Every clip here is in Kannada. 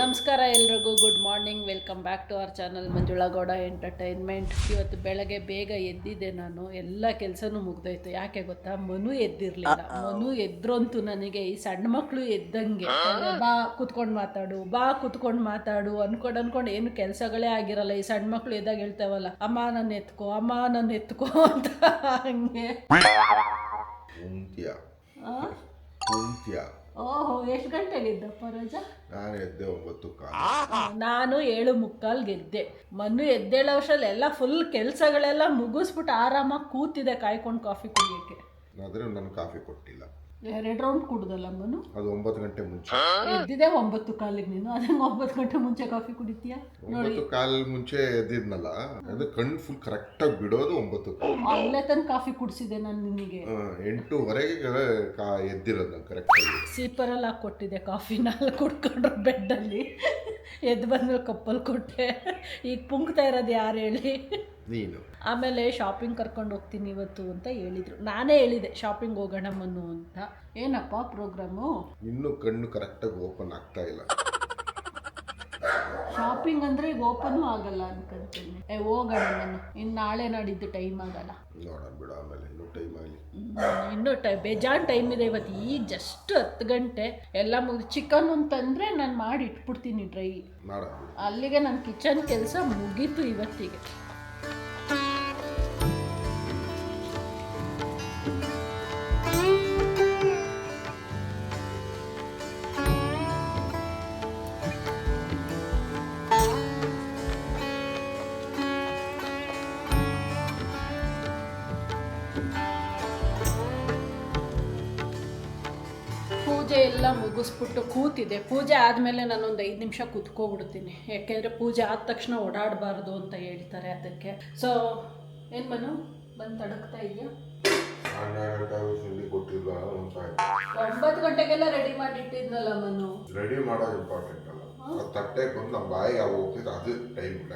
ನಮಸ್ಕಾರ ಎಲ್ರಿಗೂ, good morning. Welcome back to our channel Manjula Gowda entertainment. ಇವತ್ತು ಬೆಳಗ್ಗೆ ಬೇಗ ಎದ್ದಿದ್ದೆ ನಾನು. ಎಲ್ಲ ಕೆಲಸನೂ ಮುಗ್ದೋಯ್ತು. ಯಾಕೆ ಗೊತ್ತಾ, ಮನು ಎದ್ದಿರಲಿಲ್ಲ. ಮನು ಎದ್ರಂತೂ ನನಗೆ ಈ ಸಣ್ಣ ಮಕ್ಕಳು ಎದ್ದಂಗೆ ಬಾ ಕುತ್ಕೊಂಡು ಮಾತಾಡು, ಬಾ ಕುತ್ಕೊಂಡು ಮಾತಾಡು ಅನ್ಕೊಂಡು ಏನು ಕೆಲಸಗಳೇ ಆಗಿರಲ್ಲ. ಈ ಸಣ್ಣ ಮಕ್ಕಳು ಎದ್ದಾಗ ಹೇಳ್ತಾವಲ್ಲ, ಅಮ್ಮ ನನ್ನ ಎತ್ಕೋ, ಅಮ್ಮ ನನ್ನ ಎತ್ಕೋ ಅಂತ. ಹಂಗೆ ಓಹೋ, ಎಷ್ಟು ಗಂಟೆಗೆ ಇದ್ದಪ್ಪ ರಜಾ? ನಾನು ಎದ್ದೆ 9:15. ನಾನು 7:45 ಎದ್ದೆ. ಮನ್ನು ಎದ್ದೇಳೋ ವರ್ಷದಲ್ಲಿ ಎಲ್ಲ ಫುಲ್ ಕೆಲಸಗಳೆಲ್ಲ ಮುಗಿಸ್ಬಿಟ್ಟು ಆರಾಮಾಗಿ ಕೂತಿದೆ ಕಾಯ್ಕೊಂಡು ಕಾಫಿ ಕುಡಿಯೋಕ್ಕೆ. ಆದ್ರೆ ನನಗೆ ಕಾಫಿ ಕೊಟ್ಟಿಲ್ಲ. 2 ರೌಂಡ್ ಕುಡ್ದಲ್ಲ ಮನು? ಅದು 9 ಗಂಟೆ ಮುಂಚೆ ಎದ್ದಿದೆ 9:15. ನೀನು ಅದೇ 9 ಗಂಟೆ ಮುಂಚೆ ಕಾಫಿ ಕುಡಿತೀಯಾ? 9:15 ಮುಂಚೆ ಎದ್ದಿದ್ನಲ್ಲ, ಅದು ಕಣ್ಣು ಫುಲ್ ಕರೆಕ್ಟಾಗಿ ಬಿಡೋದು 9:15. ಅಲ್ಲೇ ತಂದು ಕಾಫಿ ಕುಡಿಸಿದೆ ನಾನು ನಿನಗೆ. 8:15 ಎದ್ದಿರೋದು ನಾನು ಕರೆಕ್ಟಾಗಿ. ಸೀಪರಲ್ಲಿ ಹಾಕಿ ಕೊಟ್ಟಿದ್ದೆ ಕಾಫಿನ, ಅಲ್ಲಿ ಕುಡ್ಕೊಂಡ್ರು ಬೆಡ್ಡಲ್ಲಿ. ಎದ್ದು ಬಂದ್ಮೇಲೆ ಕಪ್ಪಲ್ಲಿ ಕೊಟ್ಟೆ. ಈಗ ಪುಂಕ್ತಾ ಇರೋದು ಯಾರು ಹೇಳಿ? ನೀನು. ಆಮೇಲೆ ಶಾಪಿಂಗ್ ಕರ್ಕೊಂಡು ಹೋಗ್ತೀನಿ ಇವತ್ತು ಅಂತ ಹೇಳಿದರು. ನಾನೇ ಹೇಳಿದೆ ಶಾಪಿಂಗ್ ಹೋಗೋಣ ಮನ್ನು ಅಂತ. ಏನಪ್ಪ ಪ್ರೋಗ್ರಾಮು? ಇನ್ನೂ ಕಣ್ಣು ಕರೆಕ್ಟಾಗಿ ಓಪನ್ ಆಗ್ತಾ ಇಲ್ಲ. ಶಾಪಿಂಗ್ ಅಂದರೆ ಈಗ ಓಪನು ಆಗಲ್ಲ ಅನ್ಕೊಂತೀನಿ. ಹೋಗೋಣ ನಾನು, ಇನ್ನು ನಾಳೆ ನಾಡಿದ್ದು ಟೈಮ್ ಆಗಲ್ಲ. ನೋಡೋಣ ಬಿಡು, ಆಮೇಲೆ ಇನ್ನೂ ಟೈಮ್ ಆಗಲಿ. ಇನ್ನೂ ಬೇಜಾನ್ ಟೈಮ್ ಇದೆ. ಇವತ್ತು ಈಗ ಜಸ್ಟ್ 10 ಗಂಟೆ ಎಲ್ಲ ಮುಗಿದು. ಚಿಕನ್ ಅಂತಂದರೆ ನಾನು ಮಾಡಿ ಇಟ್ಬಿಡ್ತೀನಿ ಡ್ರೈ. ಅಲ್ಲಿಗೆ ನನ್ನ ಕಿಚನ್ ಕೆಲಸ ಮುಗೀತು ಇವತ್ತಿಗೆ. ಪೂಜೆ ಎಲ್ಲ ಮುಗಿಸ್ಬಿಟ್ಟು ಕೂತಿದೆ. ಪೂಜೆ ಆದಮೇಲೆ ನಾನೊಂದು 5 ನಿಮಿಷ ಕೂತ್ಕೊಬಿಡ್ತೀನಿ. ಯಾಕೆಂದರೆ ಪೂಜೆ ಆದ ತಕ್ಷಣ ಓಡಾಡಬಾರ್ದು ಅಂತ ಹೇಳ್ತಾರೆ ಅದಕ್ಕೆ. ಸೊ ಏನು ಮನು ಬಂದು ತಡಕ್ತಾ ಇದೆಯಾ? 9 ಗಂಟೆಗೆಲ್ಲ ರೆಡಿ ಮಾಡಿಟ್ಟಿದ್ನಲ್ಲ ಮನು. ರೆಡಿ ಮಾಡೋದು ಇಂಪಾರ್ಟೆಂಟ್ ಅಲ್ಲ, ತಟ್ಟೆ ಬಂದು ನಮ್ಮ ಬಾಯಿಗೆ ಯಾವ ಹೋಗ್ತಿದ್ದು ಅದು ಟೈಮ್ ಇಲ್ಲ.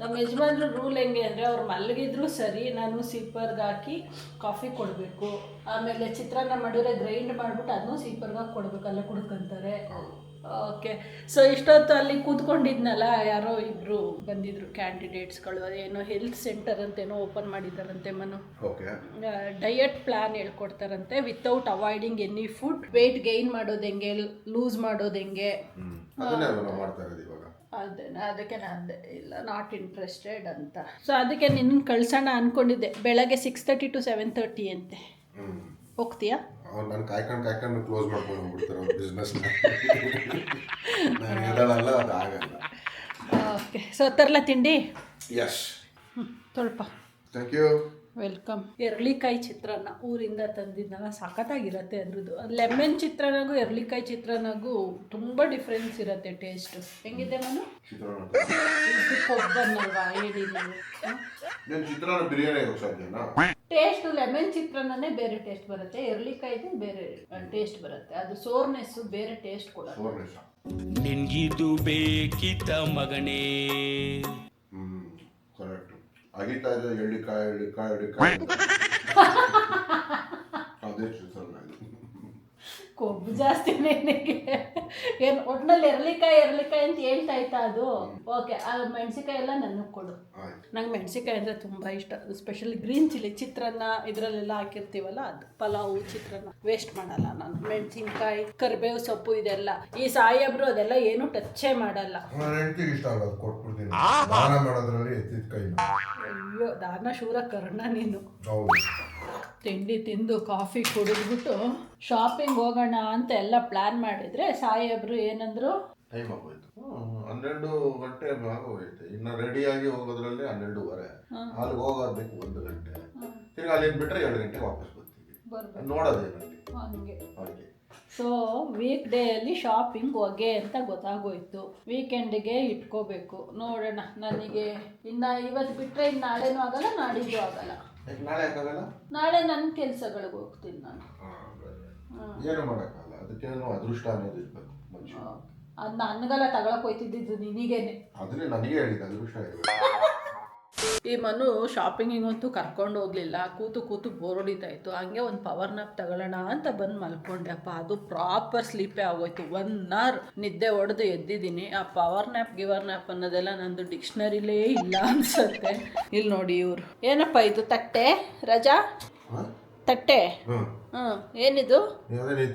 ನಮ್ಮ ಯಜಮಾನ್ರು ರೂಲ್ ಹೆಂಗೆ ಅಂದರೆ, ಅವ್ರು ಮಲಗಿದ್ರು ಸರಿ, ನಾನು ಸೀಪರ್ಗೆ ಹಾಕಿ ಕಾಫಿ ಕೊಡಬೇಕು. ಆಮೇಲೆ ಚಿತ್ರಾನ್ನ ಮಾಡಿದ್ರೆ ಗ್ರೈಂಡ್ ಮಾಡಿಬಿಟ್ಟು ಅದನ್ನು ಸೀಪರ್ಗೆ ಹಾಕಿ ಕೊಡಬೇಕು, ಅಲ್ಲೇ ಕುಡ್ಕೊಂತಾರೆ. ಓಕೆ. ಸೊ ಇಷ್ಟೊತ್ತು ಅಲ್ಲಿ ಕೂತ್ಕೊಂಡಿದ್ನಲ್ಲ, ಯಾರೋ ಇಬ್ಬರು ಬಂದಿದ್ರು ಕ್ಯಾಂಡಿಡೇಟ್ಸ್ಗಳು. ಏನೋ ಹೆಲ್ತ್ ಸೆಂಟರ್ ಅಂತೇನೋ ಓಪನ್ ಮಾಡಿದ್ದಾರಂತೆ ಮನು. ಡಯಟ್ ಪ್ಲಾನ್ ಹೇಳ್ಕೊಡ್ತಾರಂತೆ, without avoiding any food. Weight gain ಮಾಡೋದು ಹೆಂಗೆ, ಲೂಸ್ ಮಾಡೋದು ಹೆಂಗೆ. ಅದಕ್ಕೆ ನಾನು ಇಲ್ಲ, ನಾಟ್ ಇಂಟ್ರೆಸ್ಟೆಡ್ ಅಂತ. ಸೊ ಅದಕ್ಕೆ ನಿನ್ನ ಕಳ್ಸೋಣ ಅಂದ್ಕೊಂಡಿದ್ದೆ. ಬೆಳಗ್ಗೆ 6:30 to 7:30 ಅಂತೆ. ಹೋಗ್ತೀಯಾ? ನಾನು ಕಾಯ್ಕೊಂಡು ಕ್ಲೋಸ್ ಮಾಡ್ಕೊಂಡು ಹೋಗ್ಬಿಡ್ತಾರೆ ಅವ್ರ ಬಿಸ್ನೆಸ್ನ. ನಾನು ಹೇಳಲ್ಲ, ಅದು ಆಗಲ್ಲ. ಓಕೆ. ಸೊ ತರಲ ತಿಂಡಿ? ಎಸ್. ಸ್ವಲ್ಪ ಥ್ಯಾಂಕ್ ಯು. ವೆಲ್ಕಮ್. ಎರಳಿಕಾಯಿ ಚಿತ್ರಾನ್ನ ಊರಿಂದ ತಂದಿದ್ದಲ್ಲ, ಸಖತ್ತಾಗಿರತ್ತೆ ಅದ್ರದ್ದು. ಲೆಮನ್ ಚಿತ್ರಾನ್ನಗೂ ಎರಳಿಕಾಯಿ ಚಿತ್ರಾನ್ನಗೂ ತುಂಬ ಡಿಫ್ರೆನ್ಸ್ ಇರುತ್ತೆ ಟೇಸ್ಟು. ಹೆಂಗಿದೆ ನಾನು? ಕೊಬ್ಬನ್ನಲ್ವಾ ಹೇಳಿ ನೀವು? ಚಿತ್ರಾನ್ನ ಬಿರಿಯಾನಿ ಟೇಸ್ಟು ಲೆಮನ್ ಚಿತ್ರಾನ್ನನೇ ಬೇರೆ ಟೇಸ್ಟ್ ಬರುತ್ತೆ, ಎರಳಿಕಾಯಿದು ಬೇರೆ ಟೇಸ್ಟ್ ಬರುತ್ತೆ. ಅದು ಸೋರ್ನೆಸ್ಸು ಬೇರೆ ಟೇಸ್ಟ್ ಕೊಡೋದು. ನಿನ್ಗಿದು ಬೇಕಿತ್ತ ಮಗನೇ? ಕರೆಕ್ಟ್. ಅಗಿತಾ ಇದೆ ಎಳ್ಳಿಕಾಯಿ ಅದೇ ಚಿತ್ರಾನ್ನ. ಕೊಬ್ಬು ಜಾಸ್ತಿ ನನಗೆ. ಏನು ಒಟ್ಟಿನಲ್ಲಿ ಎರಳಿಕಾಯಿ ಅಂತ ಹೇಳ್ತಾ ಇತ್ತಾ ಅದು? ಓಕೆ. ಆ ಮೆಣಸಿಕಾಯಿ ಎಲ್ಲ ನನಗೆ ಕೊಡು. ನಂಗೆ ಮೆಣಸಿಕಾಯಿ ಅಂದರೆ ತುಂಬ ಇಷ್ಟ. ಅದು ಸ್ಪೆಷಲಿ ಗ್ರೀನ್ ಚಿಲ್ಲಿ ಚಿತ್ರಾನ್ನ ಇದರಲ್ಲೆಲ್ಲ ಹಾಕಿರ್ತೀವಲ್ಲ, ಅದು ಪಲಾವು ಚಿತ್ರಾನ್ನ ವೇಸ್ಟ್ ಮಾಡಲ್ಲ ನಾನು. ಮೆಣಸಿನ್ಕಾಯಿ, ಕರಿಬೇವು ಸೊಪ್ಪು ಇದೆಲ್ಲ. ಈ ಸಾಹೇಬ್ರು ಅದೆಲ್ಲ ಏನು ಟಚ್ಚೇ ಮಾಡಲ್ಲ. ಇಷ್ಟ ಆಗೋದು ಕೊಟ್ಬಿಡ್ತೀನಿ. ದಾನ ಮಾಡೋದ್ರಲ್ಲಿ ಎತ್ತಿದ ಕೈ. ಅಯ್ಯೋ, ದಾನ ಶೂರ ಕರ್ಣ ನೀನು. ಹೌದು. ತಿಂಡಿ ತಿಂದು ಕಾಫಿ ಕುಡಿದ್ಬಿಟ್ಟು ಶಾಪಿಂಗ್ ಹೋಗೋಣ ಅಂತ ಎಲ್ಲ ಪ್ಲಾನ್ ಮಾಡಿದ್ರೆ ಸಾಹೇಬ್ರು ಏನಂದ್ರು, ಟೈಮ್ ಆಗೋಯ್ತು. 12 ಗಂಟೆ ಆಗೋಯ್ತು. ಇನ್ನು ರೆಡಿಯಾಗಿ ಹೋಗೋದ್ರಲ್ಲಿ 12:15. ಅಲ್ಲಿಗೆ ಹೋಗೋದಕ್ಕೆ 1 ಗಂಟೆ. ತಿರ್ಗಿ ಅಲ್ಲಿಂದ ಬಿಟ್ಟರೆ 2 ಗಂಟೆಗೆ ವಾಪಸ್ ಬರ್ತೀವಿ. ನೋಡೋದೇನಲ್ಲಿ ಹಂಗೆ. ಸೊ ವೀಕ್ ಡೇ ಅಲ್ಲಿ ಶಾಪಿಂಗ್ ಹೋಗೆ ಅಂತ ಗೊತ್ತಾಗೋಯ್ತು. ವೀಕೆಂಡ್ಗೆ ಇಟ್ಕೋಬೇಕು. ನೋಡೋಣ. ನನಗೆ ಇನ್ನು ಇವತ್ತು ಬಿಟ್ಟರೆ ಇನ್ನು ನಾಳೆನೂ ಆಗಲ್ಲ, ನಾಡಿದ್ದು ಆಗಲ್ಲ. ನಾಳೆ ನನ್ನ ಕೆಲಸಗಳಿಗೆ ಹೋಗ್ತೀನಿ ನಾನು. ಏನು ಮಾಡೋಕ್ಕಲ್ಲ, ಅದಕ್ಕೇನು ಅದೃಷ್ಟ ಅನ್ನೋದು ಇರ್ಬೇಕು. ಅದು ನನಗೆಲ್ಲ ತಗೊಳಕ್ ಹೋಯ್ತಿದ್ದು ನಿನಗೇನೆ. ಅದನ್ನೇ ನನಗೆ ಹೇಳಿದ್ದು, ಅದೃಷ್ಟ ಇರಬೇಕು. ಈ ಮನು ಶಾಪಿಂಗಿಗಂತೂ ಕರ್ಕೊಂಡು ಹೋಗ್ಲಿಲ್ಲ, ಕೂತು ಕೂತು ಬೋರ್ ಹೊಡಿತಾ ಇತ್ತು. ಹಂಗೆ ಒಂದು ಪವರ್ ನ್ಯಾಪ್ ತಗೊಳ್ಳೋಣ ಅಂತ ಬಂದು ಮಲ್ಕೊಂಡೆ. ಅಪ್ಪ ಅದು ಪ್ರಾಪರ್ ಸ್ಲೀಪೇ ಆಗೋಯ್ತು. 1 ಅವರ್ ನಿದ್ದೆ ಹೊಡೆದು ಎದ್ದಿದ್ದೀನಿ. ಆ ಪವರ್ ನ್ಯಾಪ್ ಅನ್ನೋದೆಲ್ಲ ನಂದು ಡಿಕ್ಷನರಿಲೇ ಇಲ್ಲ ಅನ್ಸುತ್ತೆ. ಇಲ್ಲಿ ನೋಡಿ ಇವರು ಏನಪ್ಪ ಇದು ತಟ್ಟೆ ರಜಾ ತಟ್ಟೆ. ಏನಿದು?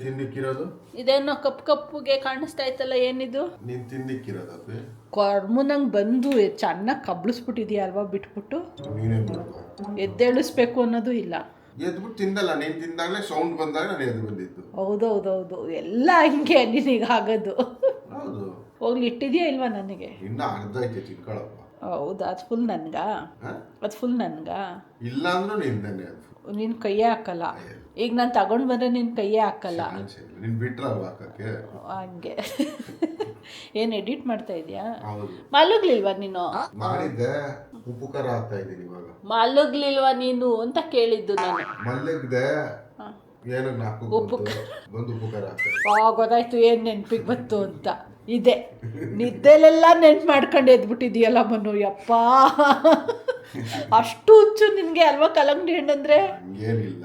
ತಿನ್ನಿಕ್ಕಿರೋದು ಇದೇನೋ ಕಪ್ಪುಗೆ ಕಾಣಿಸ್ತಾ ಇತ್ತಲ್ಲ, ಏನಿದು? ನೀನ್ ತಿನ್ನಿಕ್ಕಿರೋದು ಕರ್ಮು ನಂಗೆ ಬಂದು ಚೆನ್ನಾಗಿ ಕಬ್ಳಿಸ್ಬಿಟ್ಟಿದ್ಯಾ ಅಲ್ವಾ, ಬಿಟ್ಬಿಟ್ಟು ಎದ್ದೇಳಿಸ್ಬೇಕು ಅನ್ನೋದು ಇಲ್ಲ. ಎದ್ಬಿಟ್ಟು ತಿಂದಲ್ಲ, ನೀನ್ ತಿಂದಾಗಲೇ ಸೌಂಡ್ ಬಂದಾಗ ನಾನು ಎದ್ದು ಬಂದಿದ್ದು. ಹೌದೌದೌದು, ಎಲ್ಲ ಹಿಂಗೆ ನಿನಗೆ ಆಗೋದು. ಹೌದು, ಹೋಗ್ಲಿ ಇಟ್ಟಿದ್ಯಾ ಇಲ್ವಾ ನನಗೆ? ಇನ್ನ ಅರ್ಧ ಐತೆ ತಿನ್ಕೊಳಪ್ಪ. ಹೌದಾ, ಅದು ಫುಲ್ ನನ್ಗ? ಅದು ಫುಲ್ ನನ್ಗ? ಇಲ್ಲ ಅಂದ್ರೂ ನಿಂದನೆ ಅದು. ನೀನು ಕೈಯೇ ಹಾಕಲ್ಲ. ಈಗ ನಾನು ತಗೊಂಡು ಬಂದರೆ ನೀನು ಕೈಯೇ ಹಾಕಲ್ಲ. ನೀನು ಬಿಟ್ರಲ್ವ ಹಾಕಕ್ಕೆ. ಹಂಗೆ ಏನು ಎಡಿಟ್ ಮಾಡ್ತಾ ಇದೆಯಾ? ಹೌದು. ಮಲಗ್ಲಿಲ್ವಾ ನೀನು? ಮಾಡಿದ್ದೆ, ಉಪ್ಪು ಖಾರ ಹಾಕ್ತಾ ಇದ್ದೀನಿ ಇವಾಗ. ಮಲಗ್ಲಿಲ್ವಾ ನೀನು ಅಂತ ಕೇಳಿದ್ದು ನಾನು. ಮಲಗ್ದೆ, ಏನಕ್ಕೆ ನಾಲ್ಕು ಉಪ್ಪು ಖಾರ ಹಾಕ್ತಾ. ಗೊತ್ತಾಯ್ತು ಏನು ನೆನ್ಪಿಗೆ ಬಂತು ಅಂತ. ಇದೆ ನಿದ್ದೆಲೆಲ್ಲ ನೆನ್ಪು ಮಾಡ್ಕೊಂಡು ಎದ್ಬಿಟ್ಟಿದೀಯಲ್ಲ ಮನು. ಯಪ್ಪ, ಅಷ್ಟು ಹುಚ್ಚು ನಿನಗೆ ಅಲ್ವಾ ಕಲ್ಲಂಗಡಿ ಹಣ್ಣಂದ್ರೆ? ಹಂಗೇನಿಲ್ಲ,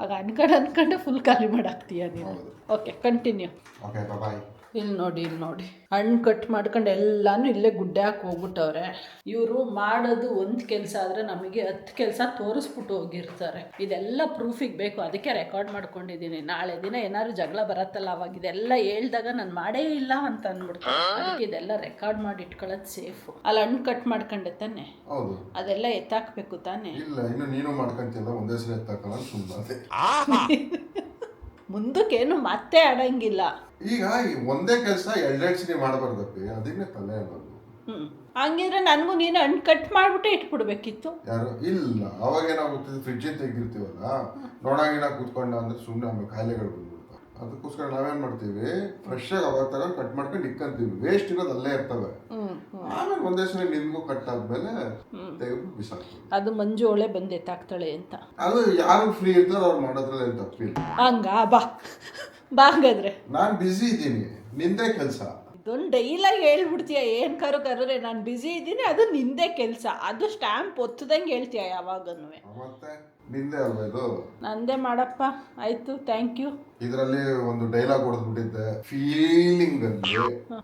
ಆಗ ಅನ್ಕೊಂಡೆ ಫುಲ್ ಖಾಲಿ ಮಾಡಾಕ್ತೀಯ ನೀನು. Okay, continue. ಓಕೆ, ಬಾಯ್. ಇಲ್ಲಿ ನೋಡಿ ಹಣ್ಣು ಕಟ್ ಮಾಡ್ಕೊಂಡು ಎಲ್ಲಾನು ಇಲ್ಲೇ ಗುಡ್ಡೆ ಹಾಕಿ ಹೋಗ್ಬಿಟ್ಟವ್ರೆ. ಇವರು ಮಾಡೋದು ಒಂದು ಕೆಲಸ ಆದರೆ ನಮಗೆ 10 ಕೆಲಸ ತೋರಿಸ್ಬಿಟ್ಟು ಹೋಗಿರ್ತಾರೆ. ಇದೆಲ್ಲ ಪ್ರೂಫಿಗೆ ಬೇಕು, ಅದಕ್ಕೆ ರೆಕಾರ್ಡ್ ಮಾಡ್ಕೊಂಡಿದ್ದೀನಿ. ನಾಳೆ ದಿನ ಏನಾದ್ರು ಜಗಳ ಬರತ್ತಲ್ಲ, ಅವಾಗ ಇದೆಲ್ಲ ಹೇಳ್ದಾಗ ನಾನು ಮಾಡೇ ಇಲ್ಲ ಅಂತ ಅಂದ್ಬಿಡ್ತೀನಿ. ಅದಕ್ಕೆ ಇದೆಲ್ಲ ರೆಕಾರ್ಡ್ ಮಾಡಿ ಇಟ್ಕೊಳ್ಳೋದು ಸೇಫು. ಅಲ್ಲಿ ಹಣ್ಣು ಕಟ್ ಮಾಡ್ಕೊಂಡೆ ತಾನೆ? ಹೌದು. ಅದೆಲ್ಲ ಎತ್ತಾಕ್ಬೇಕು ತಾನೆ? ಇಲ್ಲ, ಇನ್ನು ನೀನು ಮಾಡ್ಕೊಂತಿಲ್ಲ, ಒಂದೇ ಸಲ ಎತ್ತಾಕಲ್ಲ ಸುಮ್ಮನೆ. ಮುಂದಕ್ಕೇನು ಮತ್ತೆ ಆಡಂಗಿಲ್ಲ. ಈಗ ಒಂದೇ ಕೆಲಸ 2 ಸಲ ಮಾಡಬಾರ್ದಪ್ಪಿ, ಅದನ್ನೇ ತಲೆ ಅನ್ನೋದು. ಹಂಗಿದ್ರೆ ನನಗೂ ನೀನು ಹಣ್ಣು ಕಟ್ ಮಾಡ್ಬಿಟ್ಟೆ ಇಟ್ಬಿಡ್ಬೇಕಿತ್ತು. ಯಾರು ಇಲ್ಲ, ಅವಾಗ ಏನಾಗುತ್ತೆ, ಫ್ರಿಡ್ಜ್ ತೆಗ್ದಿರ್ತೀವಲ್ಲ, ನೋಡಾಗಿನ ಕೂತ್ಕೊಂಡ ಅಂದ್ರೆ ಸುಮ್ಮನೆ ಆಮೇಲೆ ಕಾಯಿಲೆಗಳು ಬಂದ್ಬಿಡ್ತಾವೆ. ಅದಕ್ಕೋಸ್ಕರ ನಾವೇನ್ ಮಾಡ್ತೀವಿ, ಫ್ರೆಶ್ ಆಗಿ ಅವಾಗ ತಗೊಂಡು ಕಟ್ ಮಾಡ್ಕೊಂಡು ಇಕ್ಕಂತೀವಿ. ವೇಸ್ಟ್ ಇರೋದು ಅಲ್ಲೇ ಇರ್ತವೆ. ಆಮೇಲೆ ಒಂದೇ ಸಲ ನಿಮ್ಗೂ ಕಟ್ ಆದ್ಮೇಲೆ ತೆಗೆದು ಬಿಸಾಕ್ತೀವಿ. ಅದು ಮಂಜು ಒಳ್ಳೆ ಬಂದು ಎತ್ತಾಕ್ತಾಳೆ ಅಂತ. ಅದು ಯಾರು ಫ್ರೀ ಇರ್ತಾರೋ ಅವ್ರು ಮಾಡೋದ್ರಲ್ಲಿ ಏನು ತಪ್ಪಿಲ್ಲ. ಹಂಗ ಬಾ ಹಾಗಾದ್ರೆ. ನಾನು ಬ್ಯುಸಿ ಇದ್ದೀನಿ, ನಿಂದೇ ಕೆಲಸ. ಇದೊಂದು ಡೈಲಾಗ್ ಹೇಳ್ಬಿಡ್ತೀಯ, ಏನು ಕರ್ರೆ ನಾನು ಬ್ಯುಸಿ ಇದ್ದೀನಿ, ಅದು ನಿಂದೇ ಕೆಲಸ. ಅದು ಸ್ಟ್ಯಾಂಪ್ ಒತ್ತದಂಗೆ ಹೇಳ್ತೀಯ ಯಾವಾಗನೂ. ಮತ್ತೆ ನಿಂದೆ ಅಲ್ವಾ ಇದು? ನಂದೇ ಮಾಡಪ್ಪ. ಆಯ್ತು, ಥ್ಯಾಂಕ್ ಯು. ಇದರಲ್ಲಿ ಒಂದು ಡೈಲಾಗ್ ಹೊಡೆದ್ಬಿಟ್ಟಿದ್ದೆ ಫೀಲಿಂಗ್ ಅಲ್ಲಿ,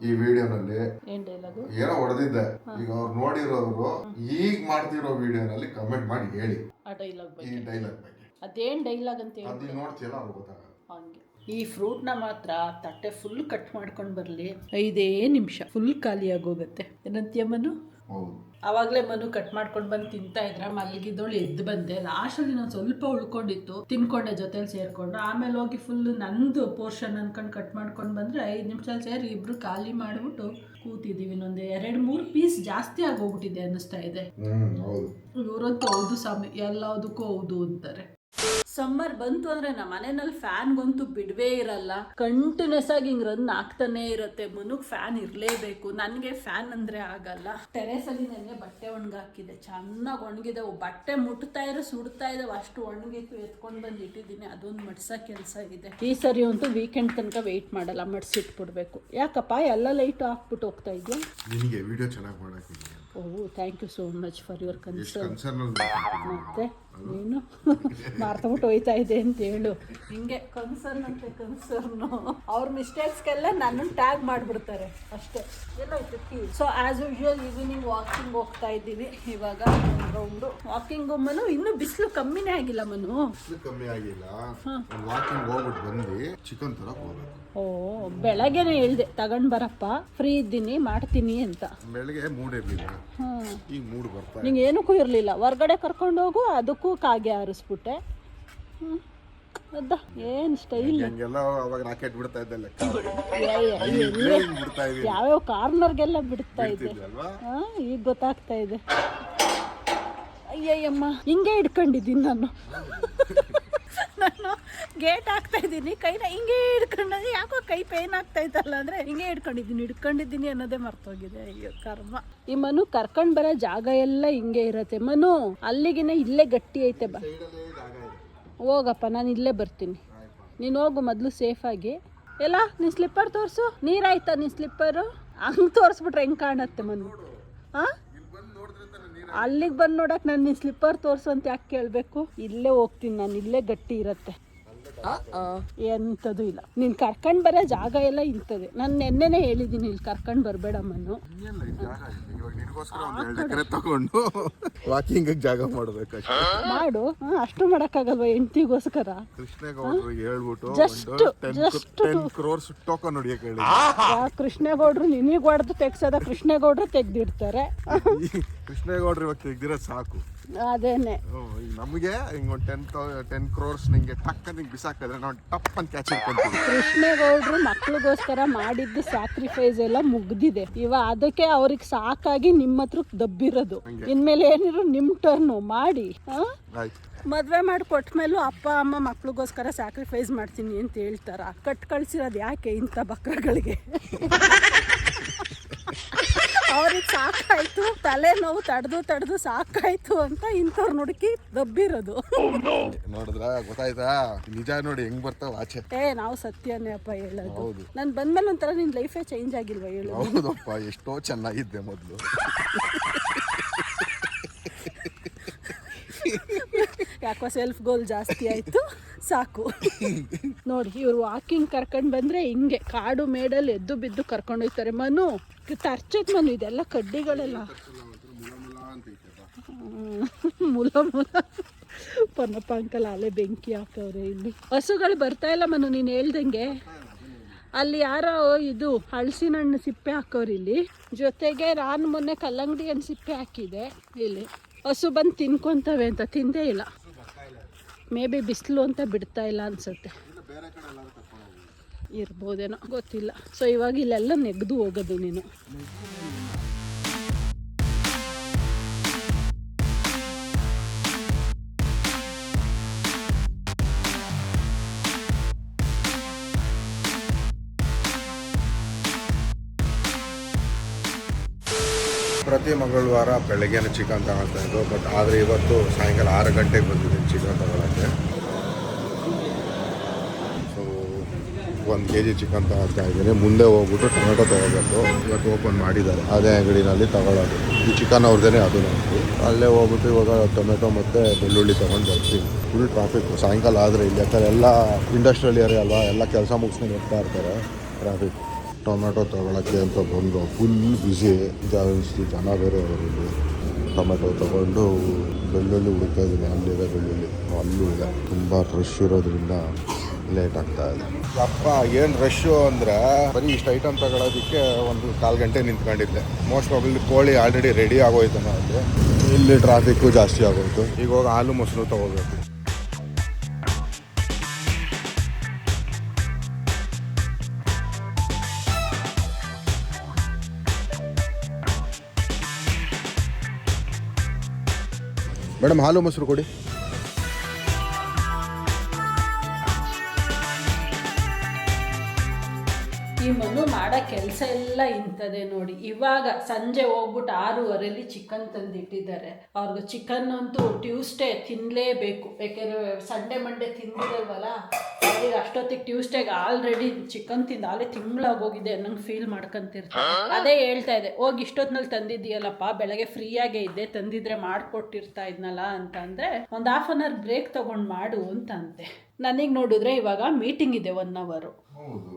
ಈ ವಿಡಿಯೋನಲ್ಲಿ. ಏನ್ ಡೈಲಾಗು? ಏನೋ ಹೊಡೆದಿದ್ದೆ. ಈಗ ಅವ್ರು ನೋಡಿರೋರು ಈಗ ಮಾಡ್ತಿರೋ ವಿಡಿಯೋನಲ್ಲಿ ಕಮೆಂಟ್ ಮಾಡಿ ಹೇಳಿ ಆ ಡೈಲಾಗ್ ಬಗ್ಗೆ. ಈ ಡೈಲಾಗ್ ಬಗ್ಗೆ ಅದೇನ್ ಡೈಲಾಗ್ ಅಂತ ಹೇಳಿ. ಅದು ನೋಡ್ತಿಯಲ್ಲ, ಅವ್ರು ಗೊತ್ತಾಗಲ್ಲ. ಹಂಗೆ ಈ ಫ್ರೂಟ್ನ ಮಾತ್ರ ತಟ್ಟೆ ಫುಲ್ ಕಟ್ ಮಾಡ್ಕೊಂಡು ಬರಲಿ, 5 ನಿಮಿಷ ಫುಲ್ ಖಾಲಿಯಾಗೋಗುತ್ತೆ. ಏನಂತೀಯ ಮನು? ಹೌದು. ಆವಾಗಲೇ ಮನು ಕಟ್ ಮಾಡ್ಕೊಂಡು ಬಂದು ತಿಂತಾ ಇದ್ರೆ ಮಲಗಿದ್ದೋಳು ಎದ್ದು ಬಂದೆ. ಲಾಸ್ಟಲ್ಲಿ ನಾನು ಸ್ವಲ್ಪ ಉಳ್ಕೊಂಡಿತ್ತು, ತಿನ್ಕೊಂಡೆ ಜೊತೆಲಿ ಸೇರಿಕೊಂಡು. ಆಮೇಲೆ ಹೋಗಿ ಫುಲ್ ನಂದು ಪೋರ್ಷನ್ ಅನ್ಕೊಂಡು ಕಟ್ ಮಾಡ್ಕೊಂಡು ಬಂದರೆ 5 ನಿಮಿಷದಲ್ಲಿ ಸೇರಿ ಇಬ್ಬರು ಖಾಲಿ ಮಾಡಿಬಿಟ್ಟು ಕೂತಿದ್ದೀವಿ. ಇನ್ನೊಂದು 2-3 ಪೀಸ್ ಜಾಸ್ತಿ ಆಗೋಗ್ಬಿಟ್ಟಿದೆ ಅನ್ನಿಸ್ತಾ ಇದೆ. ಇವರಂತೂ ಹೌದು ಸ್ವಾಮಿ, ಎಲ್ಲದಕ್ಕೂ ಹೌದು ಅಂತಾರೆ. ಸಮ್ಮರ್ ಬಂತು ಅಂದರೆ ನಮ್ಮ ಮನೆಯಲ್ಲಿ ಫ್ಯಾನ್ಗಂತೂ ಬಿಡವೇ ಇರಲ್ಲ. ಕಂಟಿನ್ಯೂಸ್ ಆಗಿ ಹಿಂಗೆ ರನ್ ಆಗ್ತಾನೇ ಇರುತ್ತೆ. ಮನುಗೆ ಫ್ಯಾನ್ ಇರಲೇಬೇಕು. ನನಗೆ ಫ್ಯಾನ್ ಅಂದರೆ ಆಗಲ್ಲ. ಟೆರೇಸಲ್ಲಿ ನನಗೆ ಬಟ್ಟೆ ಒಣಗಾಕಿದೆ, ಚೆನ್ನಾಗಿ ಒಣಗಿದೆ. ಬಟ್ಟೆ ಮುಟ್ತಾ ಇರೋ ಸುಡ್ತಾ ಇದ್ದಾವೆ, ಅಷ್ಟು ಒಣಗಿತ್ತು. ಎತ್ಕೊಂಡು ಬಂದು ಇಟ್ಟಿದ್ದೀನಿ. ಅದೊಂದು ಮಡ್ಸೋ ಕೆಲಸ ಇದೆ. ಈ ಸರಿ ಅಂತೂ ವೀಕೆಂಡ್ ತನಕ ವೆಯ್ಟ್ ಮಾಡಲ್ಲ, ಮಡ್ಸಿಟ್ಬಿಡ್ಬೇಕು. ಯಾಕಪ್ಪ ಎಲ್ಲ ಲೈಟು ಹಾಕ್ಬಿಟ್ಟು ಹೋಗ್ತಾ ಇದೆಯಾ? ನಿನಗೆ ವಿಡಿಯೋ ಚೆನ್ನಾಗಿ ಮಾಡೋಕ್ಕಿದೆ. Oh, thank you so much for your concern. ಮತ್ತೆ ನೀನು ಮಾರ್ತಬಿಟ್ಟು ಹೋಯ್ತಾ ಇದೆ ಅಂತ ಹೇಳು. ಹಿಂಗೆ ಕನ್ಸರ್ನ್ ಅಂತೆ, ಕನ್ಸರ್ನು. ಅವ್ರ ಮಿಸ್ಟೇಕ್ಸ್ಗೆಲ್ಲ ನನ್ನನ್ನು ಟ್ಯಾಗ್ ಮಾಡಿಬಿಡ್ತಾರೆ ಅಷ್ಟೇ. ಎಲ್ಲೋಯ್ತು key. So as usual evening walking ಹೋಗ್ತಾ ಇದ್ದೀವಿ. ಇವಾಗ ರೌಂಡು ವಾಕಿಂಗ್. ಮನು ಇನ್ನೂ ಬಿಸಿಲು ಕಮ್ಮಿನೇ ಆಗಿಲ್ಲ. ಮನು ಬಿಸಿಲು ಕಮ್ಮಿ ಆಗಿಲ್ಲ. ವಾಕಿಂಗ್ ಹೋಗ್ಬಿಟ್ಟು ಬಂದು ಚಿಕನ್ ತರಕ್ಕೆ ಹೋಗ್ಬೇಕು. ಓ, ಬೆಳಗ್ಗೆನೇ ಹೇಳ್ದೆ ತಗೊಂಡು ಬರಪ್ಪ, ಫ್ರೀ ಇದ್ದೀನಿ ಮಾಡ್ತೀನಿ ಅಂತ. ಬೆಳಗ್ಗೆ ಮೂಡ್ ಇರಲಿಲ್ಲ, ಈಗ ಮೂಡ್ ಬರ್ತಾ. ನಿಂಗೆ ಏನಕ್ಕೂ ಇರಲಿಲ್ಲ. ಹೊರ್ಗಡೆ ಕರ್ಕೊಂಡು ಹೋಗು, ಅದಕ್ಕೂ ಕಾಗೆ ಆರಿಸ್ಬಿಟ್ಟೆ. ಅದ ಏನು ಸ್ಟೈಲ್. ಅವಾಗ ರಾಕೆಟ್ ಬಿಡ್ತಾ ಇದ್ದಲ್ಲ, ಯಾವ್ಯಾವ ಕಾರ್ನರ್ಗೆಲ್ಲ ಬಿಡ್ತಾ ಇದ್ದೆ. ಈಗ ಗೊತ್ತಾಗ್ತಾ ಇದೆ. ಅಯ್ಯಯ್ಯಮ್ಮ, ಹಿಂಗೆ ಹಿಡ್ಕೊಂಡಿದ್ದೀನಿ ನಾನು. ನಾನು ಗೇಟ್ ಹಾಕ್ತಾ ಇದ್ದೀನಿ, ಕೈನ ಹಿಂಗೆ ಹಿಡ್ಕೊಂಡೆ. ಯಾಕೋ ಕೈ ಪೇನ್ ಆಗ್ತಾ ಇತ್ತಲ್ಲ ಅಂದರೆ ಹಿಂಗೆ ಹಿಡ್ಕೊಂಡಿದ್ದೀನಿ ಅನ್ನೋದೇ ಮರ್ತೋಗಿದೆ. ಅಯ್ಯೋ ಕರ್ಮ. ಈ ಮನು ಕರ್ಕೊಂಡು ಬರೋ ಜಾಗ ಎಲ್ಲ ಹಿಂಗೆ ಇರತ್ತೆ. ಮನು ಅಲ್ಲಿಗಿನ ಇಲ್ಲೇ ಗಟ್ಟಿ ಐತೆ. ಬಾ ಹೋಗಪ್ಪ, ನಾನು ಇಲ್ಲೇ ಬರ್ತೀನಿ. ನೀನು ಹೋಗು ಮೊದಲು ಸೇಫಾಗಿ. ಎಲ್ಲ ನಿನ್ನ ಸ್ಲಿಪ್ಪರ್ ತೋರಿಸು. ನೀರಾಯ್ತಾ ನಿನ್ನ ಸ್ಲಿಪ್ಪರು? ಹಂಗೆ ತೋರಿಸ್ಬಿಟ್ರೆ ಹೆಂಗೆ ಕಾಣತ್ತೆ ಮನು? ಹಾಂ, ಅಲ್ಲಿಗೆ ಬಂದು ನೋಡಕ್ ನಾನು ನಿನ್ ಸ್ಲಿಪ್ಪರ್ ತೋರ್ಸು ಅಂತ ಯಾಕೆ ಕೇಳಬೇಕು? ಇಲ್ಲೇ ಹೋಗ್ತೀನಿ ನಾನು, ಇಲ್ಲೇ ಗಟ್ಟಿ ಇರತ್ತೆ, ಎಂಥದ್ದು ಇಲ್ಲ. ನೀನು ಕರ್ಕೊಂಡು ಬರೋ ಜಾಗ ಎಲ್ಲ ಇಂಥದ್ದೇ. ನಾನು ನೆನ್ನೆನೇ ಹೇಳಿದ್ದೀನಿ ಇಲ್ಲಿ ಕರ್ಕೊಂಡು ಬರಬೇಡಮ್ಮನು. ತಗೊಂಡು ವಾಕಿಂಗ್ ಜಾಗ ಮಾಡ್ಬೇಕು ಮಾಡು. ಅಷ್ಟು ಮಾಡೋಕ್ಕಾಗಲ್ವ ಹೆಂಡತಿಗೋಸ್ಕರ? ಕೃಷ್ಣೇಗೌಡರು ಹೇಳ್ಬಿಟ್ಟು ಜಸ್ಟ್ 10 crores ಟೋಕನ್ ಹೊಡಿಯಕ್ಕೆ ಹೇಳಿ. ಕೃಷ್ಣೇಗೌಡರು ನಿನಗೆ ಹೊಡೆದು ತೆಗ್ಸೋದ? ಕೃಷ್ಣೇಗೌಡರು ತೆಗ್ದಿಡ್ತಾರೆ. ಕೃಷ್ಣೇಗೌಡರು ಇವಾಗ ತೆಗ್ದಿರೋದು ಸಾಕು. ಅದೇನೆ ನಮಗೆ ಹಿಂಗ್ ಒಂದು 10 crores ನಿಂಗೆ ಟಕ್ ನಿಂಗೆ ಬಿಸಾಕಿದ್ರೆ ನಾವು ಟಪ್ ಅಂತ ಕ್ಯಾಚ್ ಇಟ್ಕೊಂತೀವಿ. ಕೃಷ್ಣೇಗೌಡರು ಮಕ್ಳಿಗೋಸ್ಕರ ಮಾಡಿದ್ದು ಸ್ಯಾಕ್ರಿಫೈಸ್ ಎಲ್ಲ ಮುಗ್ದಿದೆ. ಅದಕ್ಕೆ ಅವ್ರಿಗೆ ಸಾಕಾಗಿ ನಿಮ್ಮ ಹತ್ರ ದಬ್ಬಿರೋದು. ಇನ್ಮೇಲೆ ಏನಿದ್ರು ನಿಮ್ಮ ಟರ್ನು ಮಾಡಿ ಮದುವೆ ಮಾಡಿ ಕೊಟ್ಮೇಲೂ ಅಪ್ಪ ಅಮ್ಮ ಮಕ್ಳಿಗೋಸ್ಕರ ಸ್ಯಾಕ್ರಿಫೈಸ್ ಮಾಡ್ತೀನಿ ಅಂತ ಹೇಳ್ತಾರ. ಕಟ್ ಕಳ್ಸಿರೋದು ಯಾಕೆ ಇಂಥ ಬಕ್ರಗಳಿಗೆ? ಅವ್ರಿಗೆ ಸಾಕಾಯ್ತು, ತಲೆನೋವು ತಡೆದು ಸಾಕಾಯ್ತು ಅಂತ ಇಂಥವ್ರು ನುಡುಕಿ ದಬ್ಬಿರೋದು. ನೋಡಿದ್ರ ಗೊತ್ತಾಯ್ತಾ? ನಿಜ ನೋಡಿ ಹೆಂಗ್ ಬರ್ತಾವ ಆಚೆ. ನಾವು ಸತ್ಯನೇ ಅಪ್ಪ ಹೇಳೋದು. ನಾನು ಬಂದ್ಮೇಲೆ ಒಂಥರ ನಿನ್ ಲೈಫೇ ಚೇಂಜ್ ಆಗಿಲ್ವಾ ಹೇಳು? ಹೌದಪ್ಪ, ಎಷ್ಟೋ ಚೆನ್ನಾಗಿದ್ದೆ ಮೊದಲು. ಯಾಕೋ ಸೆಲ್ಫ್ ಗೋಲ್ ಜಾಸ್ತಿ ಆಯ್ತು, ಸಾಕು. ನೋಡಿ ಇವ್ರು ವಾಕಿಂಗ್ ಕರ್ಕೊಂಡು ಬಂದ್ರೆ ಹಿಂಗೆ ಕಾಡು ಮೇಡಲ್ಲಿ ಎದ್ದು ಬಿದ್ದು ಕರ್ಕೊಂಡು ಹೋಗ್ತಾರೆ. ಮನು ತರ್ಚತ್ ಮನು, ಇದೆಲ್ಲ ಕಡ್ಡಿಗಳೆಲ್ಲ ಮುಲ ಪನ್ನಪ್ಪ ಅಂಕಲ್ ಅಲ್ಲೇ ಬೆಂಕಿ ಹಾಕವ್ರೆ. ಇಲ್ಲಿ ಹಸುಗಳು ಬರ್ತಾ ಇಲ್ಲ ಮನು, ನೀನು ಹೇಳ್ದಂಗೆ. ಅಲ್ಲಿ ಯಾರೋ ಇದು ಹಲಸಿನ ಹಣ್ಣು ಸಿಪ್ಪೆ ಹಾಕೋರು ಇಲ್ಲಿ. ಜೊತೆಗೆ ನಾನು ಮೊನ್ನೆ ಕಲ್ಲಂಗಡಿ ಹಣ್ಣು ಸಿಪ್ಪೆ ಹಾಕಿದೆ. ಇಲ್ಲಿ ಹಸು ಬಂದು ತಿನ್ಕೊಂತವೆ ಅಂತ ತಿಂದೇ ಇಲ್ಲ. ಮೇ ಬಿ ಬಿಸಿಲು ಅಂತ ಬಿಡ್ತಾ ಇಲ್ಲ ಅನ್ಸುತ್ತೆ, ಇರ್ಬೋದೇನೋ ಗೊತ್ತಿಲ್ಲ. ಸೊ ಇವಾಗ ಇಲ್ಲೆಲ್ಲ ನೆಗೆದು ಹೋಗೋದು ನೀನು. ಪ್ರತಿ ಮಂಗಳವಾರ ಬೆಳಗ್ಗೆನೇ ಚಿಕನ್ ತಗೊಳ್ತಾ ಇದ್ದು, ಬಟ್ ಆದರೆ ಇವತ್ತು ಸಾಯಂಕಾಲ 6 ಗಂಟೆಗೆ ಬಂದಿದ್ದೀನಿ ಚಿಕನ್ ತಗೊಳ್ಳೋಕ್ಕೆ. ಸೊ 1 kg ಚಿಕನ್ ತಗೊಳ್ತಾ ಇದ್ದೀನಿ. ಮುಂದೆ ಹೋಗ್ಬಿಟ್ಟು ಟೊಮೆಟೊ ತೊಗೋಬೇಕು. ಇವತ್ತು ಓಪನ್ ಮಾಡಿದ್ದಾರೆ ಅದೇ ಅಂಗಡಿನಲ್ಲಿ ತಗೊಳ್ಳೋದು. ಈ ಚಿಕನ್ ಅವ್ರದ್ದೇ ಅದು ನಮ್ಮದು. ಅಲ್ಲೇ ಹೋಗ್ಬಿಟ್ಟು ಇವಾಗ ಟೊಮೆಟೊ ಮತ್ತು ಬೆಳ್ಳುಳ್ಳಿ ತೊಗೊಂಡು ಬರ್ತೀವಿ. ಫುಲ್ ಟ್ರಾಫಿಕ್ ಸಾಯಂಕಾಲ ಆದರೆ ಇಲ್ಲಿ, ಯಾಕಂದರೆ ಎಲ್ಲ ಇಂಡಸ್ಟ್ರಿಯಲ್ ಏರಿಯಾ ಅಲ್ವಾ, ಎಲ್ಲ ಕೆಲಸ ಮುಗಿಸ್ಕೊಂಡು ಹೋಗ್ತಾ ಇರ್ತಾರೆ. ಟ್ರಾಫಿಕ್. ಟೊಮೆಟೊ ತೊಗೊಳಕ್ಕೆ ಅಂತ ಬಂದು ಫುಲ್ ಬ್ಯುಸಿ, ಜಾಸ್ತಿ ಜನ ಬೇರೆ ಅವರಲ್ಲಿ. ಟೊಮೆಟೊ ತೊಗೊಂಡು ಬೆಳ್ಳುಳ್ಳಿ ಹುಡುಕ್ತಾ ಇದ್ದೀನಿ. ಅಲ್ಲಿದೆ ಬೆಳ್ಳುಳ್ಳಿ, ಅಲ್ಲೂ ಇದೆ. ತುಂಬ ರಶ್ ಇರೋದ್ರಿಂದ ಲೇಟ್ ಆಗ್ತಾ ಇದೆ. ಅಪ್ಪ ಏನು ರಶ್ಶು ಅಂದರೆ ಬರೀ ಇಷ್ಟು ಐಟಮ್ ತಗೊಳ್ಳೋದಕ್ಕೆ 1-4 ಗಂಟೆ ನಿಂತ್ಕೊಂಡಿದ್ದೆ. ಮೋಸ್ಟ್ ಪ್ರಾಬಬ್ಲಿ ಕೋಳಿ ಆಲ್ರೆಡಿ ರೆಡಿ ಆಗೋಯ್ತು. ಅಲ್ಲಿ ಇಲ್ಲಿ ಟ್ರಾಫಿಕ್ಕು ಜಾಸ್ತಿ ಆಗೋಯ್ತು. ಈಗ ಹೋಗಿ ಹಾಲು ಮೊಸರು ತೊಗೋಬೇಕು. ಮೇಡಮ್ ಹಾಲು ಮೊಸರು ಕೊಡಿ. ಈ ಮನು ಮಾಡೋ ಕೆಲಸ ಎಲ್ಲ ಇಂಥದ್ದೇ ನೋಡಿ. ಇವಾಗ ಸಂಜೆ ಹೋಗ್ಬಿಟ್ಟು 6:15 ಚಿಕನ್ ತಂದಿಟ್ಟಿದ್ದಾರೆ. ಅವ್ರಿಗೆ ಚಿಕನ್ ಅಂತೂ ಟ್ಯೂಸ್ಡೇ ತಿನ್ನಲೇಬೇಕು. ಯಾಕೆಂದರೆ ಸಂಡೇ ಮಂಡೇ ತಿಂದಿರಲ್ವಲ್ಲ, ಅವ್ರಿಗೆ ಅಷ್ಟೊತ್ತಿಗೆ ಟ್ಯೂಸ್ಡೇಗೆ ಆಲ್ರೆಡಿ ಚಿಕನ್ ತಿಂದು ಆಲೇ ತಿಂಗಳಾಗೋಗಿದೆ ನಂಗೆ ಫೀಲ್ ಮಾಡ್ಕೊಂತಿರ್ತಾರೆ. ಅದೇ ಹೇಳ್ತಾ ಇದೆ, ಹೋಗಿ ಇಷ್ಟೊತ್ತಿನಲ್ಲಿ ತಂದಿದ್ದೀಯಲ್ಲಪ್ಪ, ಬೆಳಗ್ಗೆ ಫ್ರೀಯಾಗೇ ಇದ್ದೆ, ತಂದಿದ್ರೆ ಮಾಡಿಕೊಟ್ಟಿರ್ತಾ ಇದ್ನಲ್ಲ ಅಂತ ಅಂದರೆ ಒಂದು 1/2 hour ಬ್ರೇಕ್ ತೊಗೊಂಡು ಮಾಡು ಅಂತ ಅಂತೆ. ನನಗೆ ನೋಡಿದ್ರೆ ಇವಾಗ ಮೀಟಿಂಗ್ ಇದೆ 1 hour. ಹೌದು,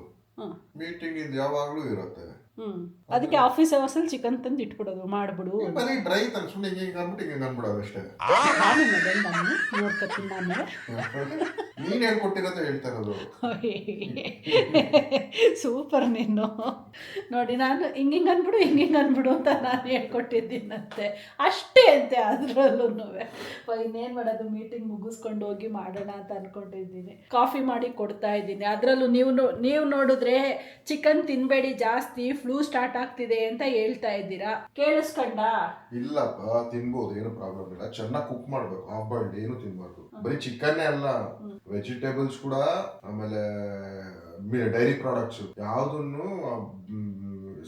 ಮೀಟಿಂಗ್ ಇದು ಯಾವಾಗಲೂ ಇರುತ್ತೆ. ಅದಕ್ಕೆ ಆಫೀಸ್ ಅವರ್ಸಲ್ಲಿ ಚಿಕನ್ ತಂದು ಇಟ್ಬಿಡೋದು, ಮಾಡ್ಬಿಡು. ಬರೀ ಡ್ರೈ ಸುಮ್ಮನೆ ಹಿಂಗೆ ಅನ್ಬಿಡೋದು ಅಷ್ಟೇ. ನಾನು ಮೊದಲು ನಾನು ನೋಡ್ಕೊತೀನಿ. ನಾನು ನೀನು ಹೇಳ್ಕೊಟ್ಟಿರೋದು ಹೇಳ್ತಾ ಇರೋದು. ಸೂಪರ್ ನೀನು. ನೋಡಿ ನಾನು ಹಿಂಗೆ ಅನ್ಬಿಡು ಅಂತ ನಾನು ಹೇಳ್ಕೊಟ್ಟಿದ್ದೀನಂತೆ, ಅಷ್ಟೇ ಅಂತೆ. ಅದರಲ್ಲೂ ಇನ್ನೇನು ಮಾಡೋದು, ಮೀಟಿಂಗ್ ಮುಗಿಸ್ಕೊಂಡು ಹೋಗಿ ಮಾಡೋಣ ಅಂತ ಅಂದ್ಕೊಂಡಿದ್ದೀನಿ. ಕಾಫಿ ಮಾಡಿ ಕೊಡ್ತಾ ಇದ್ದೀನಿ. ಅದರಲ್ಲೂ ನೀವು ನೋಡಿದ್ರೆ ಚಿಕನ್ ತಿನ್ನಬೇಡಿ ಜಾಸ್ತಿ, ಫ್ಲೂ ಸ್ಟಾರ್ಟ್ ಆಗ್ತಿದೆ ಅಂತ ಹೇಳ್ತಾ ಇದ್ದೀರಾ. ಕೇಳಿಸ್ಕೊಂಡ? ಇಲ್ಲಪ್ಪ, ತಿನ್ಬೋದು, ಏನು ಪ್ರಾಬ್ಲಮ್ ಇಲ್ಲ. ಚೆನ್ನಾಗಿ ಕುಕ್ ಮಾಡ್ಬೇಕು. ಹಾಫ್ ಬಾಯ್ಲ್ಡ್ ಏನು ತಿನ್ಬಾರ್ದು. ಬರೀ ಚಿಕನ್ನೇ ಅಲ್ಲ, ವೆಜಿಟೇಬಲ್ಸ್ ಕೂಡ, ಆಮೇಲೆ ಡೈರಿ ಪ್ರಾಡಕ್ಟ್ಸ್ ಯಾವುದನ್ನು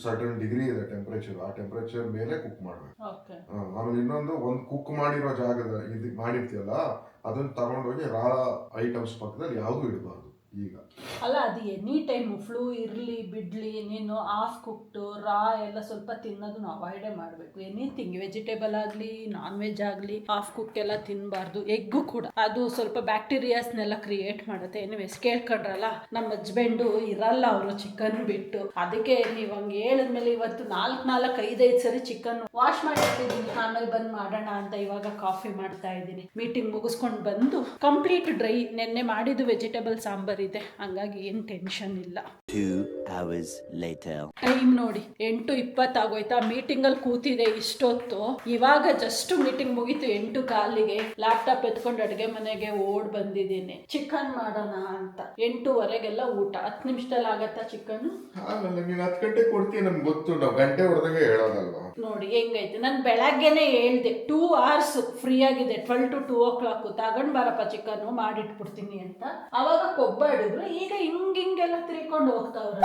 ಸರ್ಟನ್ ಡಿಗ್ರಿ ಇದೆ ಟೆಂಪರೇಚರ್, ಆ ಟೆಂಪರೇಚರ್ ಮೇಲೆ ಕುಕ್ ಮಾಡ್ಬೇಕು. ಆಮೇಲೆ ಇನ್ನೊಂದು, ಕುಕ್ ಮಾಡಿರೋ ಜಾಗದ ಇದು ಮಾಡಿರ್ತೀಯಲ್ಲ, ಅದನ್ನ ತಗೊಂಡೋಗಿ ರಾ ಐಟಮ್ಸ್ ಪಕ್ಕದಲ್ಲಿ ಯಾವುದು ಇಡಬಾರ್ದು. ಈಗ ಅಲ್ಲ ಅದು ಎನಿ ಟೈಮು ಫ್ಲೂ ಇರಲಿ ಬಿಡಲಿ ನೀನು ಹಾಫ್ ಕುಕ್ಟು ರಾ ಎಲ್ಲ ಸ್ವಲ್ಪ ತಿನ್ನೋದನ್ನ ಅವಾಯ್ಡೇ ಮಾಡಬೇಕು. ಎನಿಥಿಂಗ್ ವೆಜಿಟೇಬಲ್ ಆಗಲಿ ನಾನ್ ವೆಜ್ ಆಗಲಿ ಹಾಫ್ ಕುಕ್ ಎಲ್ಲ ತಿನ್ನಬಾರ್ದು. ಎಗ್ಗು ಕೂಡ ಅದು ಸ್ವಲ್ಪ ಬ್ಯಾಕ್ಟೀರಿಯಾಸ್ನೆಲ್ಲ ಕ್ರಿಯೇಟ್ ಮಾಡುತ್ತೆ. ಎನಿವೇಸ್ ಕೇಳ್ಕೊಂಡ್ರಲ್ಲ, ನಮ್ಮ ಹಸ್ಬೆಂಡು ಇರಲ್ಲ ಅವರು ಚಿಕನ್ ಬಿಟ್ಟು. ಅದಕ್ಕೆ ನೀವು ಹಂಗೆ ಹೇಳಿದ್ಮೇಲೆ ಇವತ್ತು 4-5 ಸರಿ ಚಿಕನ್ ವಾಶ್ ಮಾಡಿರ್ತಿದ್ದೀನಿ, ಆಮೇಲೆ ಬಂದು ಮಾಡೋಣ ಅಂತ ಇವಾಗ ಕಾಫಿ ಮಾಡ್ತಾ ಇದ್ದೀನಿ. ಮೀಟಿಂಗ್ ಮುಗಿಸ್ಕೊಂಡು ಬಂದು ಕಂಪ್ಲೀಟ್ ಡ್ರೈ, ನೆನ್ನೆ ಮಾಡಿದ್ದು ವೆಜಿಟೇಬಲ್ ಸಾಂಬಾರ್ ಇದೆ, ಹಂಗಾಗಿ ಏನು ಟೆನ್ಷನ್ ಇಲ್ಲ. 2 hours later. ಟೈಮ್ ನೋಡಿ 8:20 ಆಗೋಯ್ತಾ. ಮೀಟಿಂಗಲ್ಲಿ ಕೂತಿದೆ ಇಷ್ಟೊತ್ತು. ಇವಾಗ ಜಸ್ಟ್ ಮೀಟಿಂಗ್ ಮುಗೀತು 8:15ಗೆ. ಲ್ಯಾಪ್ಟಾಪ್ ಎತ್ಕೊಂಡು ಅಡುಗೆ ಮನೆಗೆ ಓಡ್ ಬಂದಿದ್ದೀನಿ ಚಿಕನ್ ಮಾಡೋಣ ಅಂತ. 8:15ಗೆಲ್ಲ ಊಟ. 10 ನಿಮಿಷದಲ್ಲಿ ಆಗತ್ತಾ ಚಿಕನ್? ಆಮೇಲೆ ನೀನು 10 ಗಂಟೆಗೆ ಕೊಡ್ತೀವಿ, ನಮ್ಗೆ ಗೊತ್ತು, ನಾವು ಗಂಟೆ ಹೊಡೆದಂಗೆ ಹೇಳೋದಲ್ವಾ. ನೋಡಿ ಹೆಂಗೈತೆ. ನಾನು ಬೆಳಗ್ಗೆನೆ ಹೇಳ್ದೆ 2 hours ಫ್ರೀ ಆಗಿದೆ, 12 to 2 o'clock ತಗೊಂಡ್ ಬಾರಪ್ಪ ಚಿಕನ್ ಮಾಡಿಟ್ಬಿಡ್ತೀನಿ ಅಂತ. ಅವಾಗ ಕೊಬ್ಬ ಹಿಡಿದ್ರು. ಈಗ ಹಿಂಗೆಲ್ಲ ತಿರ್ಕೊಂಡು ಹೋಗ್ತಾವ್ರ.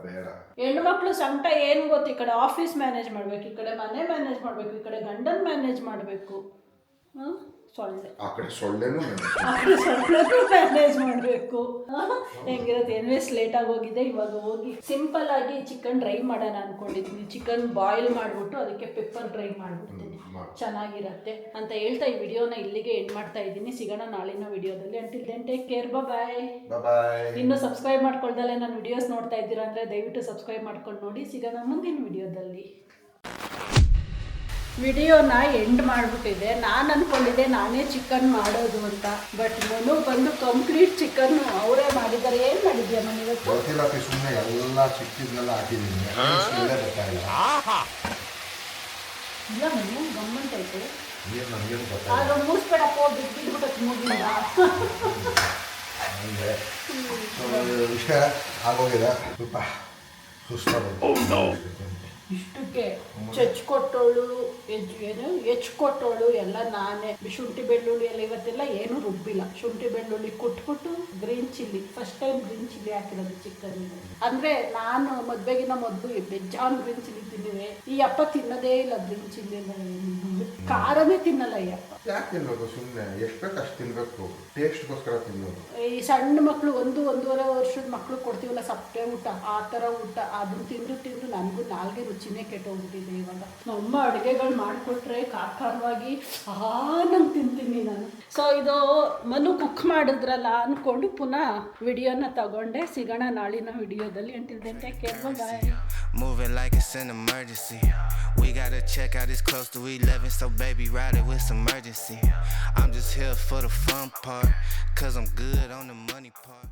ಬೇಡ, ಹೆಣ್ಮಕ್ಳು ಸಂಕಟ ಏನ್ ಗೊತ್ತು, ಈ ಕಡೆ ಆಫೀಸ್ ಮ್ಯಾನೇಜ್ ಮಾಡ್ಬೇಕು, ಈ ಕಡೆ ಮನೆ ಮ್ಯಾನೇಜ್ ಮಾಡ್ಬೇಕು, ಈ ಕಡೆ ಗಂಡನ್ ಮ್ಯಾನೇಜ್ ಮಾಡ್ಬೇಕು, ಸೊಳ್ಳೆ ಆ ಕಡೆ ಸೊಳ್ಳೆನೂ ಮ್ಯಾನೇಜ್ ಮಾಡಬೇಕು. ಹೆಂಗಿರುತ್ತೆ. ಎನ್ವೇಸ್ ಲೇಟಾಗಿ ಹೋಗಿದೆ. ಇವಾಗ ಹೋಗಿ ಸಿಂಪಲ್ ಆಗಿ ಚಿಕನ್ ಡ್ರೈ ಮಾಡೋಣ ಅನ್ಕೊಂಡಿದ್ದೀನಿ. ಚಿಕನ್ ಬಾಯ್ಲ್ ಮಾಡಿಬಿಟ್ಟು ಅದಕ್ಕೆ ಪೆಪ್ಪರ್ ಡ್ರೈ ಮಾಡಿಬಿಡ್ತೀನಿ, ಚೆನ್ನಾಗಿರತ್ತೆ ಅಂತ ಹೇಳ್ತಾ ಈ ವಿಡಿಯೋನ ಇಲ್ಲಿಗೆ ಎಂಡ್ ಮಾಡ್ತಾ ಇದ್ದೀನಿ. ಸಿಗೋಣ ನಾಳಿನ ವಿಡಿಯೋದಲ್ಲಿ. ಅಂಟಿಲ್ ದೆನ್ ಟೇಕ್ ಕೇರ್, ಬಾಯ್. ಇನ್ನು ಸಬ್ಸ್ಕ್ರೈಬ್ ಮಾಡ್ಕೊಳ್ದಲ್ಲೇ ನನ್ನ ವಿಡಿಯೋಸ್ ನೋಡ್ತಾ ಇದ್ದೀರಾ ಅಂದರೆ ದಯವಿಟ್ಟು ಸಬ್ಸ್ಕ್ರೈಬ್ ಮಾಡ್ಕೊಂಡು ನೋಡಿ. ಸಿಗೋಣ ಮುಂದಿನ ವಿಡಿಯೋದಲ್ಲಿ. ವಿಡಿಯೋನ ಎಂಡ್ ಮಾಡಿಬಿಟ್ಟಿದೆ. ನಾನು ಅಂದ್ಕೊಂಡಿದ್ದೆ ನಾನೇ ಚಿಕನ್ ಮಾಡೋದು ಅಂತ, ಬಟ್ ಮನು ಬಂದು ಕಂಪ್ಲೀಟ್ ಚಿಕನ್ ಅವರೇ ಮಾಡಿದ್ದಾರೆ. ಏನು ಮಾಡಿದ್ಯಾ ಮನೆ ಇವತ್ತು? ಸುಮ್ಮನೆ ಎಲ್ಲ ಚಿಕ್ಕಿದ್ನೆಲ್ಲ ಹಾಕಿದ್ದೀನಿ, ಇಲ್ಲ ಮನು ಗಮ್ಮಂತ ಐತೆ. ನೀರು ನನಗೇನು ಆಗ ಮೂಸ್ಬೇಡಪ್ಪ, ಬಿಟ್ಬಿಟ್ಟು ಮೂಗಿಲ್ಲ. ಅಂದರೆ ವಿಷಯ ಆಗೋಗಿದೆ, ಸ್ವಲ್ಪ ಸುಸ್ತಾಗೋದು. ಇಷ್ಟಕ್ಕೆ ಚಚ್ಕೊಟ್ಟೋಳು ಹೆಚ್ಕೊಟ್ಟೋಳು ಎಲ್ಲ ನಾನೇ. ಶುಂಠಿ ಬೆಳ್ಳುಳ್ಳಿ ಎಲ್ಲ ಇವತ್ತೆಲ್ಲ ಏನು ರುಬ್ಬಿಲ್ಲ. ಶುಂಠಿ ಬೆಳ್ಳುಳ್ಳಿ ಕುಟ್ಬಿಟ್ಟು green chilli, first time green chilli ಹಾಕಿರೋದು ಚಿಕನ್. ಅಂದರೆ ನಾನು ಮದುವೆಗಿನ ಮೊದಲು ಬೆಜ್ಜಾನ್ ಗ್ರೀನ್ ಚಿಲ್ಲಿ ತಿನ್ನಿವೆ. ಈ ಅಪ್ಪ ತಿನ್ನೋದೇ ಇಲ್ಲ ಗ್ರೀನ್ ಚಿಲ್ಲಿ ಎಲ್ಲ, ಖಾರನೇ ತಿನ್ನಲ್ಲ ಈ ಅಪ್ಪ. ಯಾಕೆ ತಿನ್ಬೇಕು? ಸುಮ್ಮನೆ ಎಷ್ಟು ಬೇಕು ಅಷ್ಟು ತಿನ್ಬೇಕು, ಟೇಸ್ಟ್ಗೋಸ್ಕರ ತಿನ್ನೋದು. ಈ ಸಣ್ಣ ಮಕ್ಕಳು 1-1.5 ವರ್ಷದ ಮಕ್ಕಳು ಕೊಡ್ತೀವಲ್ಲ ಸಪ್ಪೆ ಊಟ, ಆ ಥರ ಊಟ ಅದನ್ನು ತಿಂದು ನನಗೂ ನಾಲ್ಗೆ ರುಚಿನೇ ಕೆಟ್ಟೋಗ್ಬಿಟ್ಟಿದೆ ಇವಾಗ. ನಮ್ಮ ಅಡುಗೆಗಳು ಮಾಡಿಕೊಟ್ರೆ ಖಾರವಾಗಿ ನಂಗೆ ತಿಂತೀನಿ ನಾನು. ಸೊ ಇದು ಮನು ಕುಕ್ ಮಾಡಿದ್ರಲ್ಲ ಅಂದ್ಕೊಂಡು ಪುನಃ ವಿಡಿಯೋನ ತಗೊಂಡೆ. ಸಿಗೋಣ ನಾಳಿನ ವಿಡಿಯೋದಲ್ಲಿ. Until then take care, bye. Moving like it's an emergency. We gotta check out, it's close to 11, so baby ride it with some urgency. I'm just here for the fun part, cause I'm good on the money part.